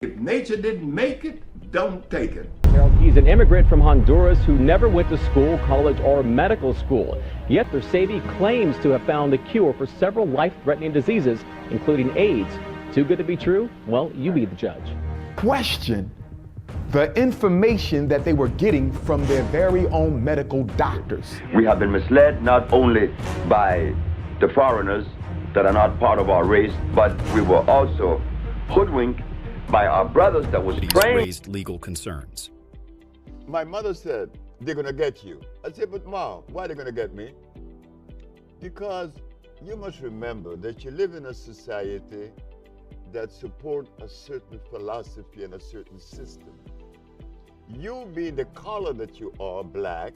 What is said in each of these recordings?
If nature didn't make it, don't take it. He's an immigrant from Honduras who never went to school, college, or medical school. Yet Sebi claims to have found the cure for several life-threatening diseases, including AIDS. Too good to be true? Well, you be the judge. Question the information that they were getting from their very own medical doctors. We have been misled not only by the foreigners that are not part of our race, but we were also hoodwinked by our brothers that was trained. Raised legal concerns. My mother said, they're gonna get you. I said, but Mom, why are they gonna get me? Because you must remember that you live in a society that support a certain philosophy and a certain system. You being the color that you are, black,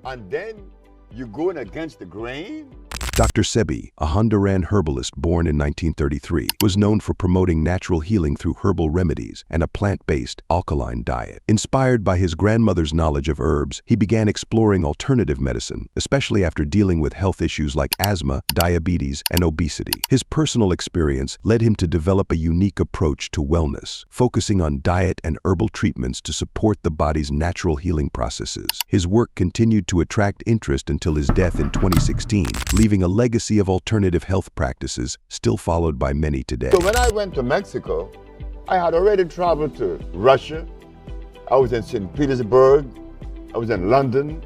and then you're going against the grain? Dr. Sebi, a Honduran herbalist born in 1933, was known for promoting natural healing through herbal remedies and a plant-based, alkaline diet. Inspired by his grandmother's knowledge of herbs, he began exploring alternative medicine, especially after dealing with health issues like asthma, diabetes, and obesity. His personal experience led him to develop a unique approach to wellness, focusing on diet and herbal treatments to support the body's natural healing processes. His work continued to attract interest until his death in 2016, leaving a legacy of alternative health practices still followed by many today. So when I went to Mexico, I had already traveled to Russia. I was in St. Petersburg. I was in London.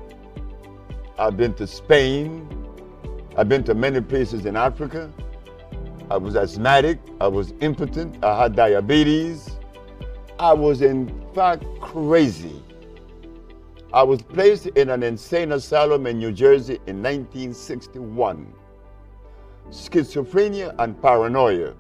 I've been to Spain. I've been to many places in Africa. I was asthmatic. I was impotent. I had diabetes. I was in fact crazy. I was placed in an insane asylum in New Jersey in 1961. Schizophrenia and paranoia.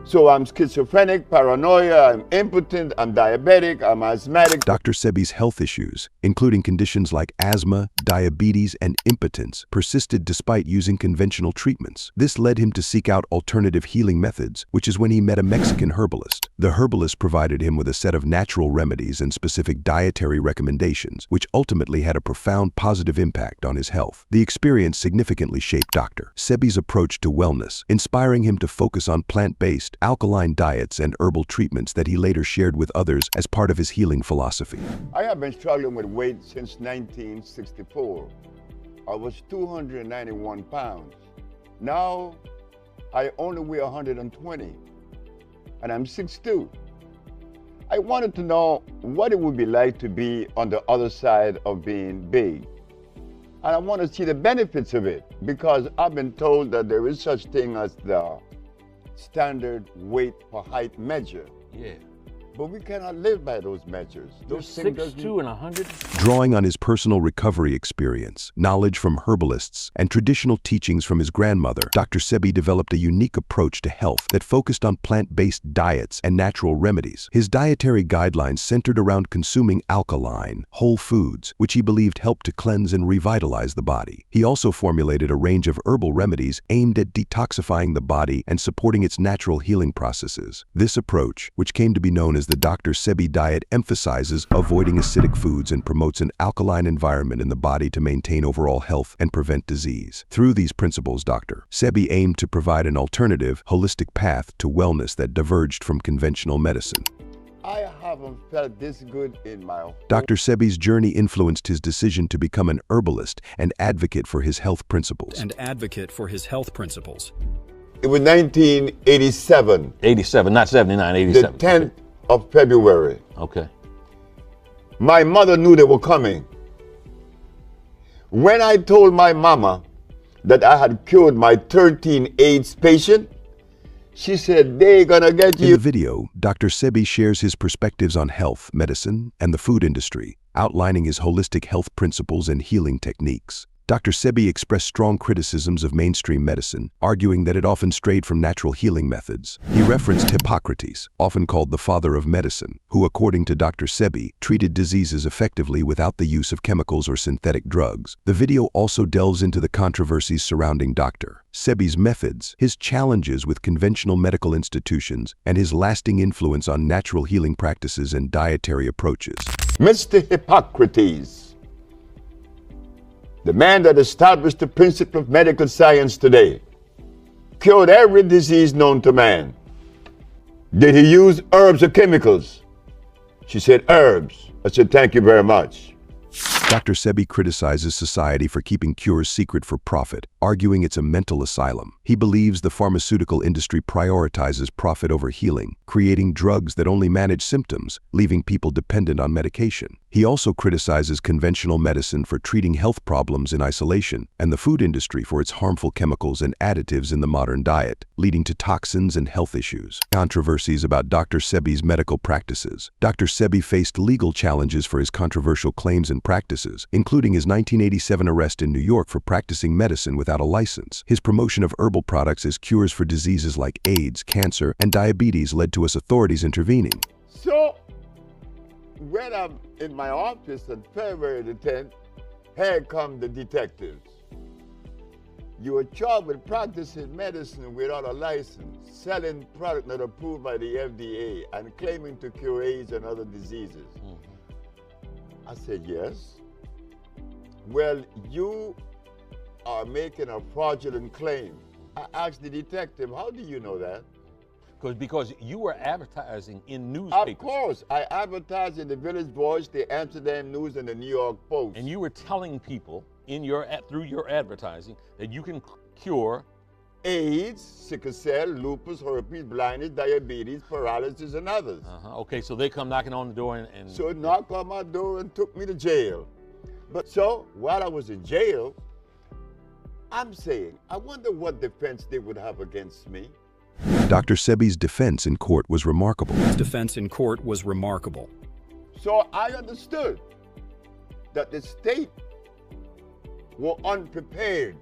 So I'm schizophrenic, paranoia, I'm impotent, I'm diabetic, I'm asthmatic. Dr. Sebi's health issues, including conditions like asthma, diabetes, and impotence, persisted despite using conventional treatments. This led him to seek out alternative healing methods, which is when he met a Mexican herbalist. The herbalist provided him with a set of natural remedies and specific dietary recommendations, which ultimately had a profound positive impact on his health. The experience significantly shaped Dr. Sebi's approach to wellness, inspiring him to focus on plant-based, alkaline diets and herbal treatments that he later shared with others as part of his healing philosophy. I have been struggling with weight since 1964. I was 291 pounds. Now I only weigh 120 and I'm 6'2". I wanted to know what it would be like to be on the other side of being big. And I want to see the benefits of it because I've been told that there is such thing as the standard weight per height measure. Yeah. But we cannot live by those measures. Those 6'2" and 100. Drawing on his personal recovery experience, knowledge from herbalists, and traditional teachings from his grandmother, Dr. Sebi developed a unique approach to health that focused on plant-based diets and natural remedies. His dietary guidelines centered around consuming alkaline, whole foods, which he believed helped to cleanse and revitalize the body. He also formulated a range of herbal remedies aimed at detoxifying the body and supporting its natural healing processes. This approach, which came to be known as the Dr. Sebi diet, emphasizes avoiding acidic foods and promotes an alkaline environment in the body to maintain overall health and prevent disease. Through these principles, Dr. Sebi aimed to provide an alternative, holistic path to wellness that diverged from conventional medicine. I haven't felt this good in my whole... Dr. Sebi's journey influenced his decision to become an herbalist and advocate for his health principles. It was 1987. 87, not 79, 87. The 10th of February. Okay. My mother knew they were coming. When I told my mama that I had cured my 13 AIDS patient, she said, they're gonna get you. In the video, Dr. Sebi shares his perspectives on health, medicine, and the food industry, outlining his holistic health principles and healing techniques. Dr. Sebi expressed strong criticisms of mainstream medicine, arguing that it often strayed from natural healing methods. He referenced Hippocrates, often called the father of medicine, who, according to Dr. Sebi, treated diseases effectively without the use of chemicals or synthetic drugs. The video also delves into the controversies surrounding Dr. Sebi's methods, his challenges with conventional medical institutions, and his lasting influence on natural healing practices and dietary approaches. Mr. Hippocrates, the man that established the principle of medical science today, cured every disease known to man. Did he use herbs or chemicals? She said herbs. I said, thank you very much. Dr. Sebi criticizes society for keeping cures secret for profit, arguing it's a mental asylum. He believes the pharmaceutical industry prioritizes profit over healing, creating drugs that only manage symptoms, leaving people dependent on medication. He also criticizes conventional medicine for treating health problems in isolation, and the food industry for its harmful chemicals and additives in the modern diet, leading to toxins and health issues. Controversies about Dr. Sebi's medical practices. Dr. Sebi faced legal challenges for his controversial claims and practices, including his 1987 arrest in New York for practicing medicine without a license. His promotion of herbal products as cures for diseases like AIDS, cancer, and diabetes led to authorities intervening. So, when I'm in my office on February the 10th, here come the detectives. You are charged with practicing medicine without a license, selling products not approved by the FDA, and claiming to cure AIDS and other diseases. I said, yes. Well, you are making a fraudulent claim. I asked the detective, how do you know that? Because you were advertising in newspapers. Of course, I advertised in the Village Voice, the Amsterdam News, and the New York Post. And you were telling people through your advertising that you can cure AIDS, sickle cell, lupus, herpes, blindness, diabetes, paralysis, and others. Okay, so they come knocking on the door and... So knocked on my door and took me to jail. But so, while I was in jail, I'm saying, I wonder what defense they would have against me. Dr. Sebi's defense in court was remarkable. His defense in court was remarkable. So I understood that the state were unprepared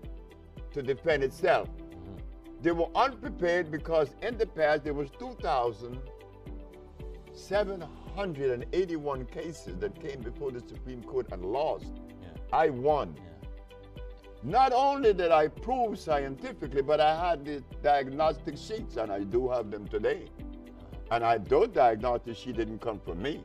to defend itself. They were unprepared because in the past there was 2,781 cases that came before the Supreme Court and lost. I won. Not only did I prove scientifically, but I had the diagnostic sheets, and I do have them today. And those diagnostic sheets didn't come from me.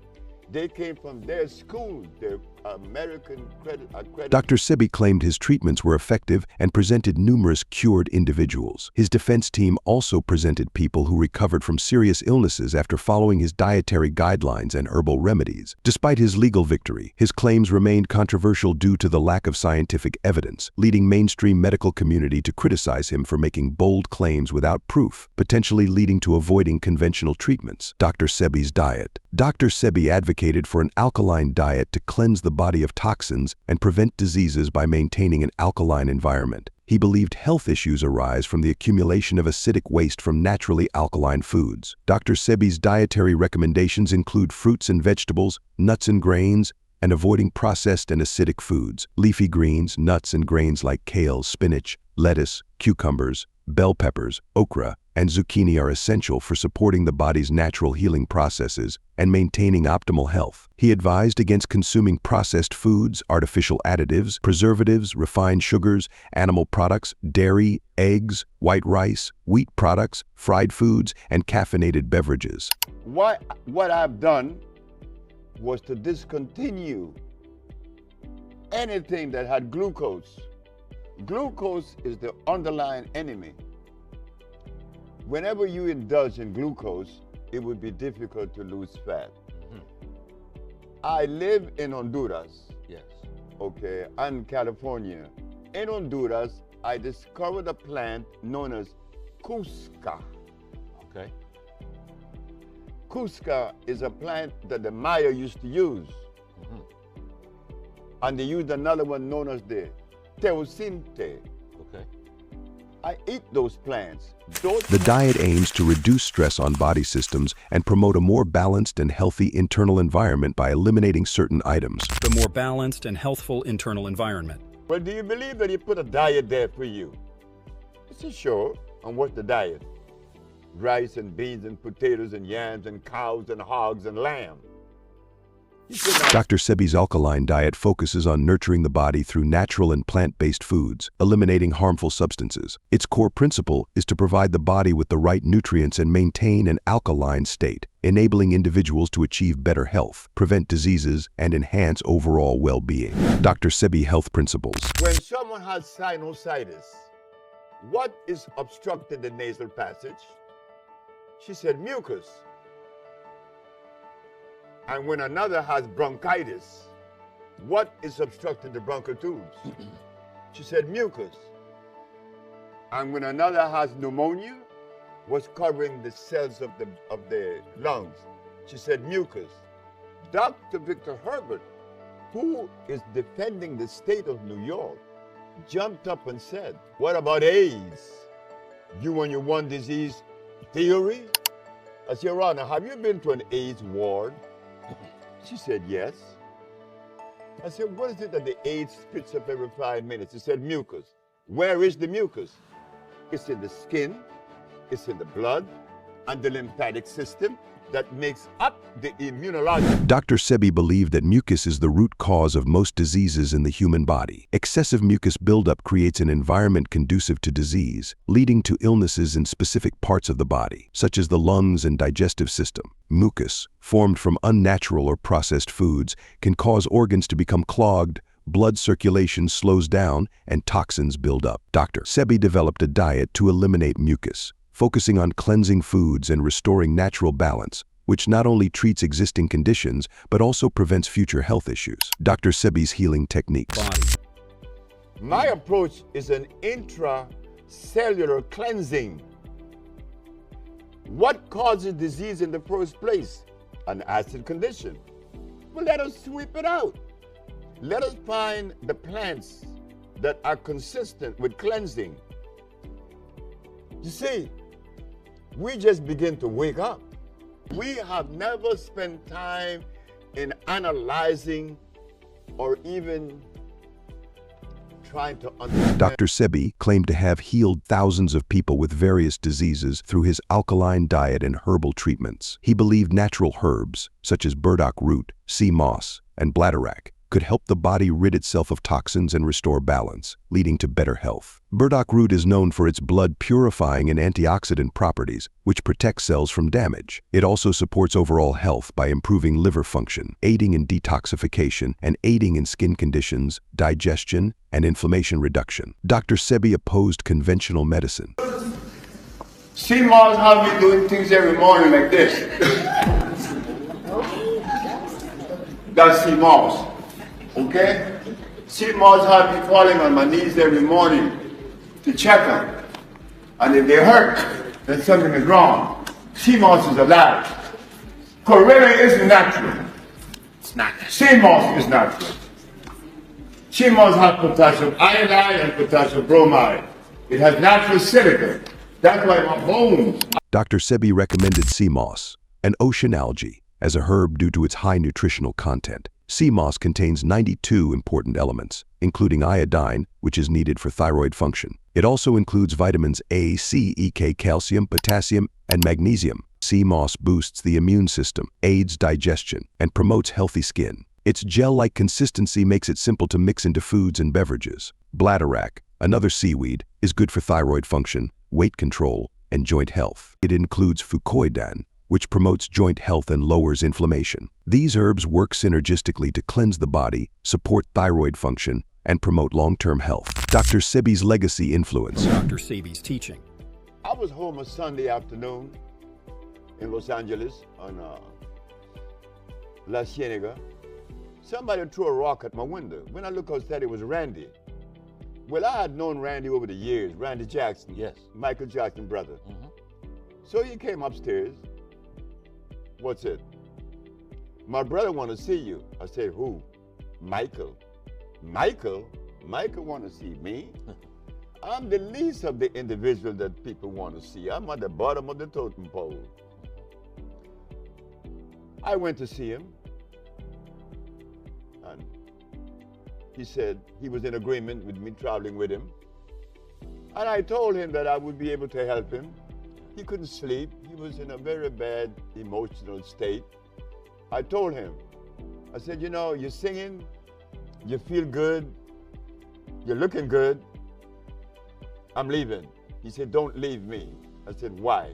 They came from their school, their American accredited. Dr. Sebi claimed his treatments were effective and presented numerous cured individuals. His defense team also presented people who recovered from serious illnesses after following his dietary guidelines and herbal remedies. Despite his legal victory, his claims remained controversial due to the lack of scientific evidence, leading mainstream medical community to criticize him for making bold claims without proof, potentially leading to avoiding conventional treatments. Dr. Sebi's diet. Dr. Sebi advocated for an alkaline diet to cleanse the body of toxins and prevent diseases by maintaining an alkaline environment. He believed health issues arise from the accumulation of acidic waste from naturally alkaline foods. Dr. Sebi's dietary recommendations include fruits and vegetables, nuts and grains, and avoiding processed and acidic foods. Leafy greens, nuts and grains like kale, spinach, lettuce, cucumbers, bell peppers, okra, and zucchini are essential for supporting the body's natural healing processes and maintaining optimal health. He advised against consuming processed foods, artificial additives, preservatives, refined sugars, animal products, dairy, eggs, white rice, wheat products, fried foods, and caffeinated beverages. What I've done was to discontinue anything that had glucose. Glucose is the underlying enemy. Whenever you indulge in glucose, it would be difficult to lose fat. I live in Honduras. Yes. Okay, and California. In Honduras, I discovered a plant known as Cusca. Okay. Cusca is a plant that the Maya used to use. And they used another one known as the Teosinte. Okay. I eat those plants. The diet aims to reduce stress on body systems and promote a more balanced and healthy internal environment by eliminating certain items. The more balanced and healthful internal environment. Well, do you believe that he put a diet there for you? I said, sure. And what's the diet? Rice and beans and potatoes and yams and cows and hogs and lamb. Dr. Sebi's alkaline diet focuses on nurturing the body through natural and plant-based foods, eliminating harmful substances. Its core principle is to provide the body with the right nutrients and maintain an alkaline state, enabling individuals to achieve better health, prevent diseases, and enhance overall well-being. Dr. Sebi Health Principles. When someone has sinusitis, what is obstructing the nasal passage? She said, mucus. And when another has bronchitis, what is obstructing the bronchial tubes? She said, mucus. And when another has pneumonia, what's covering the cells of the lungs? She said, mucus. Dr. Victor Herbert, who is defending the state of New York, jumped up and said, what about AIDS? You and your one disease theory? I said, Your Honor, have you been to an AIDS ward? She said, yes. I said, what is it that the AIDS spits up every 5 minutes? She said, mucus. Where is the mucus? It's in the skin, it's in the blood, and the lymphatic system that makes up the immunologic. Dr. Sebi believed that mucus is the root cause of most diseases in the human body. Excessive mucus buildup creates an environment conducive to disease, leading to illnesses in specific parts of the body, such as the lungs and digestive system. Mucus, formed from unnatural or processed foods, can cause organs to become clogged, blood circulation slows down, and toxins build up. Dr. Sebi developed a diet to eliminate mucus, focusing on cleansing foods and restoring natural balance, which not only treats existing conditions, but also prevents future health issues. Dr. Sebi's healing techniques. My approach is an intracellular cleansing. What causes disease in the first place? An acid condition. Well, let us sweep it out. Let us find the plants that are consistent with cleansing. You see, we just begin to wake up. We have never spent time in analyzing or even trying to understand. Dr. Sebi claimed to have healed thousands of people with various diseases through his alkaline diet and herbal treatments. He believed natural herbs, such as burdock root, sea moss, and bladderwrack, could help the body rid itself of toxins and restore balance, leading to better health. Burdock root is known for its blood-purifying and antioxidant properties, which protect cells from damage. It also supports overall health by improving liver function, aiding in detoxification, and aiding in skin conditions, digestion, and inflammation reduction. Dr. Sebi opposed conventional medicine. Sea moss have me doing things every morning like this. That's sea moss. Okay? Sea moss have me falling on my knees every morning to check them. And if they hurt, then something is wrong. Sea moss is alive. Corella isn't natural. It's not. Sea moss is natural. Sea moss has potassium iodide and potassium bromide. It has natural silica. That's why my bones. Dr. Sebi recommended sea moss, an ocean algae, as a herb due to its high nutritional content. Sea moss contains 92 important elements, including iodine, which is needed for thyroid function. It also includes vitamins A, C, E, K, calcium, potassium, and magnesium. Sea moss boosts the immune system, aids digestion, and promotes healthy skin. Its gel-like consistency makes it simple to mix into foods and beverages. Bladderwrack, another seaweed, is good for thyroid function, weight control, and joint health. It includes fucoidan, which promotes joint health and lowers inflammation. These herbs work synergistically to cleanse the body, support thyroid function, and promote long-term health. Dr. Sebi's legacy influence. Dr. Sebi's teaching. I was home a Sunday afternoon in Los Angeles on La Cienega. Somebody threw a rock at my window. When I looked outside, it was Randy. Well, I had known Randy over the years, Randy Jackson. Yes. Michael Jackson brother. So he came upstairs. What's it? My brother want to see you. I said, who? Michael. Michael? Michael want to see me? I'm the least of the individual that people want to see. I'm at the bottom of the totem pole. I went to see him. And he said he was in agreement with me traveling with him. And I told him that I would be able to help him. He couldn't sleep. He was in a very bad emotional state. I told him, I said, you know, you're singing, you feel good, you're looking good. I'm leaving. He said, don't leave me. I said, why?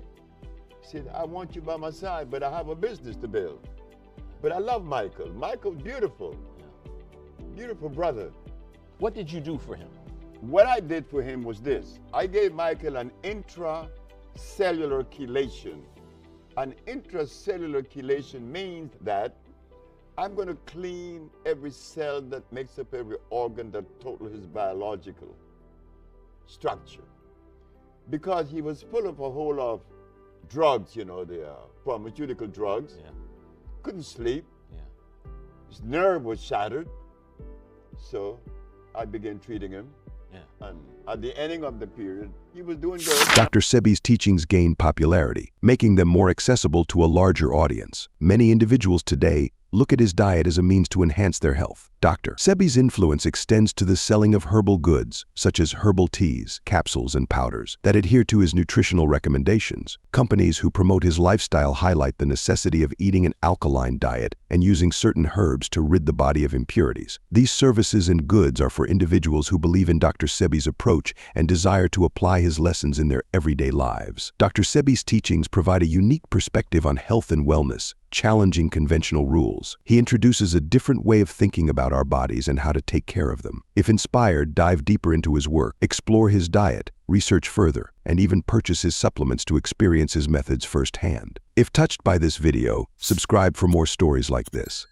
He said, I want you by my side, but I have a business to build. But I love Michael. Michael, beautiful. Beautiful brother. What did you do for him? What I did for him was this. I gave Michael an intracellular chelation. An intracellular chelation means that I'm going to clean every cell that makes up every organ that totals his biological structure. Because he was full of a whole lot of drugs, you know, the pharmaceutical drugs. Yeah. Couldn't sleep. Yeah. His nerve was shattered. So I began treating him. Yeah. And at the ending of the period, he was doing good. Dr. Sebi's teachings gained popularity, making them more accessible to a larger audience. Many individuals today look at his diet as a means to enhance their health. Dr. Sebi's influence extends to the selling of herbal goods, such as herbal teas, capsules, and powders, that adhere to his nutritional recommendations. Companies who promote his lifestyle highlight the necessity of eating an alkaline diet and using certain herbs to rid the body of impurities. These services and goods are for individuals who believe in Dr. Sebi's approach and desire to apply his lessons in their everyday lives. Dr. Sebi's teachings provide a unique perspective on health and wellness, challenging conventional rules. He introduces a different way of thinking about our bodies and how to take care of them. If inspired, dive deeper into his work, explore his diet, research further, and even purchase his supplements to experience his methods firsthand. If touched by this video, subscribe for more stories like this.